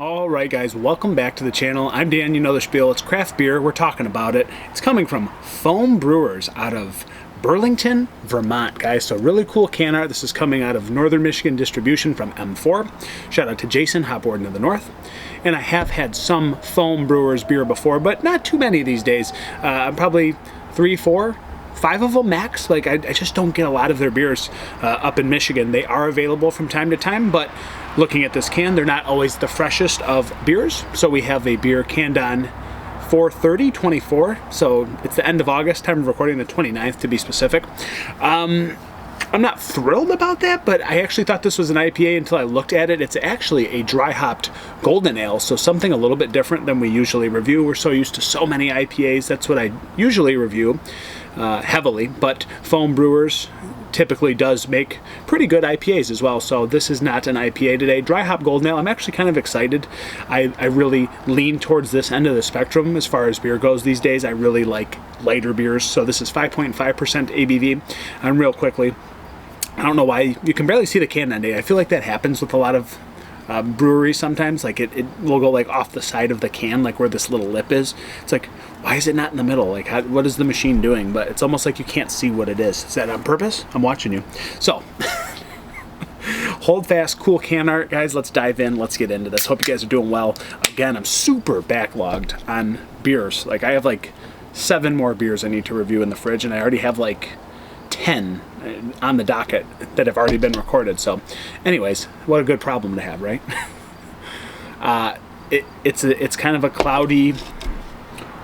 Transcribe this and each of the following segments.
All right, guys, welcome back to the channel. I'm Dan, you know the spiel. It's craft beer. We're talking about it. It's coming from Foam Brewers out of Burlington, Vermont, guys. So really cool can art. This is coming out of Northern Michigan distribution from M4. Shout out to Jason, Hop Warden of the North. And I have had some Foam Brewers beer before, but not too many these days. Probably 3, 4, 5 of them max. Like I just don't get a lot of their beers up in Michigan. They are available from time to time, but looking at this can, they're not always the freshest of beers. So we have a beer canned on 4/30/24, so it's the end of August, time of recording the 29th to be specific. I'm not thrilled about that, but I actually thought this was an IPA until I looked at it. It's actually a dry hopped golden ale, so something a little bit different than we usually review. We're so used to so many IPAs. That's what I usually review heavily, but Foam Brewers typically does make pretty good IPAs as well, so this is not an IPA today. Dry hop golden ale, I'm actually kind of excited. I really lean towards this end of the spectrum as far as beer goes these days. I really like lighter beers, so this is 5.5% ABV. Real quickly, I don't know why, you can barely see the can end. I feel like that happens with a lot of breweries sometimes. Like it will go like off the side of the can, like where this little lip is. It's like, why is it not in the middle? Like, what is the machine doing? But it's almost like you can't see what it is. Is that on purpose? I'm watching you. So, hold fast, cool can art, guys. Let's dive in. Let's get into this. Hope you guys are doing well. Again, I'm super backlogged on beers. Like, I have like 7 more beers I need to review in the fridge, and I already have like 10 on the docket that have already been recorded. So, anyways, what a good problem to have, right? It's kind of a cloudy,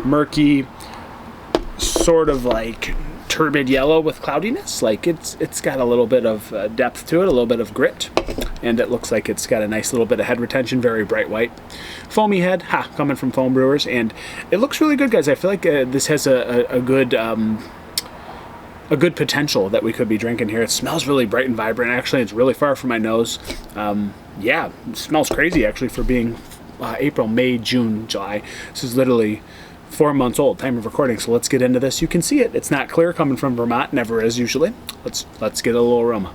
murky, sort of like turbid yellow with cloudiness. Like it's got a little bit of depth to it, a little bit of grit, and it looks like it's got a nice little bit of head retention. Very bright white, foamy head. Coming from Foam Brewers, and it looks really good, guys. I feel like this has a good potential that we could be drinking here. It smells really bright and vibrant. Actually, it's really far from my nose. Yeah, it smells crazy actually for being April, May, June, July. This is literally 4 months old, time of recording. So let's get into this. You can see it. It's not clear coming from Vermont. Never is usually. Let's get a little aroma.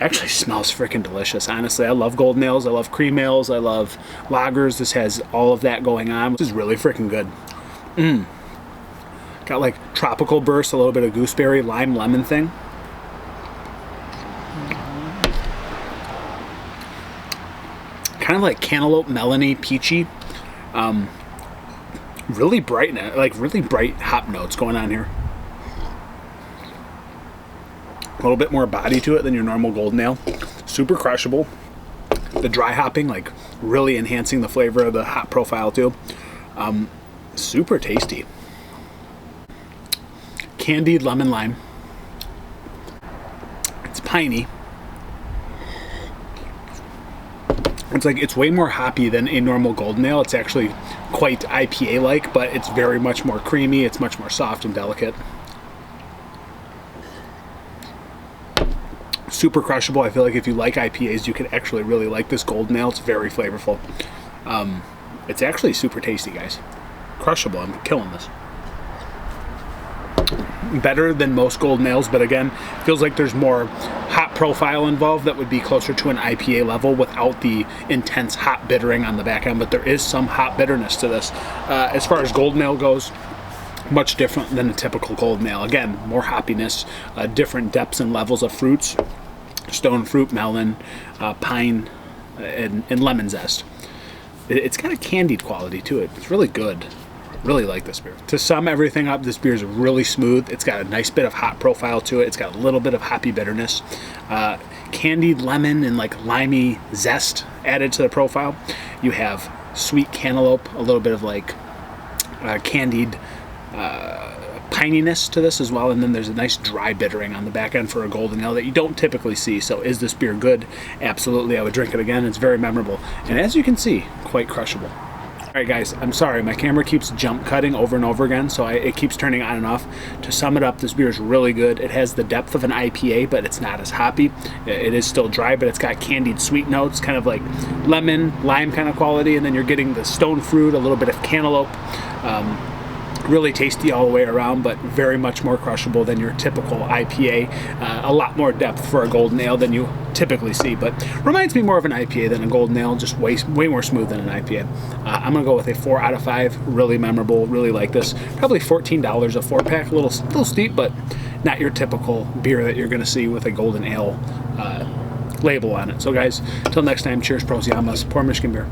Actually smells freaking delicious. Honestly, I love golden ales. I love cream ales. I love lagers. This has all of that going on. This is really freaking good. Got like tropical burst, a little bit of gooseberry, lime, lemon thing. Kind of like cantaloupe, melony, peachy. Really bright, like really bright hop notes going on here. A little bit more body to it than your normal golden ale. Super crushable. The dry hopping, like really enhancing the flavor of the hop profile too. Super tasty. Candied lemon lime. It's piney. It's way more hoppy than a normal golden ale. It's actually quite IPA-like, but it's very much more creamy. It's much more soft and delicate. Super crushable. I feel like if you like IPAs, you could actually really like this golden ale. It's very flavorful. It's actually super tasty, guys. Crushable. I'm killing this. Better than most golden ales, but again, feels like there's more hop profile involved that would be closer to an IPA level without the intense hop bittering on the back end, but there is some hop bitterness to this. As far as golden ale goes, much different than a typical golden ale. Again, more hoppiness, different depths and levels of fruits, stone fruit, melon, pine, and lemon zest. It's got a candied quality to it. It's really good. Really like this beer. To sum everything up, this beer is really smooth. It's got a nice bit of hop profile to it. It's got a little bit of hoppy bitterness. Candied lemon and like limey zest added to the profile. You have sweet cantaloupe, a little bit of like candied pininess to this as well, and then there's a nice dry bittering on the back end for a golden ale that you don't typically see. So is this beer good? Absolutely. I would drink it again. It's very memorable, and as you can see, quite crushable. Alright guys, I'm sorry, my camera keeps jump cutting over and over again, so it keeps turning on and off. To sum it up, this beer is really good. It has the depth of an IPA, but it's not as hoppy. It is still dry, but it's got candied sweet notes, kind of like lemon, lime kind of quality, and then you're getting the stone fruit, a little bit of cantaloupe. Really tasty all the way around, but very much more crushable than your typical IPA. A lot more depth for a golden ale than you typically see, but reminds me more of an IPA than a golden ale, just way more smooth than an IPA. I'm gonna go with a 4 out of 5. Really memorable, really like this. Probably $14 a 4-pack, a little steep, but not your typical beer that you're gonna see with a golden ale label on it. So guys, till next time, cheers, pros, yamas, pour Michigan beer.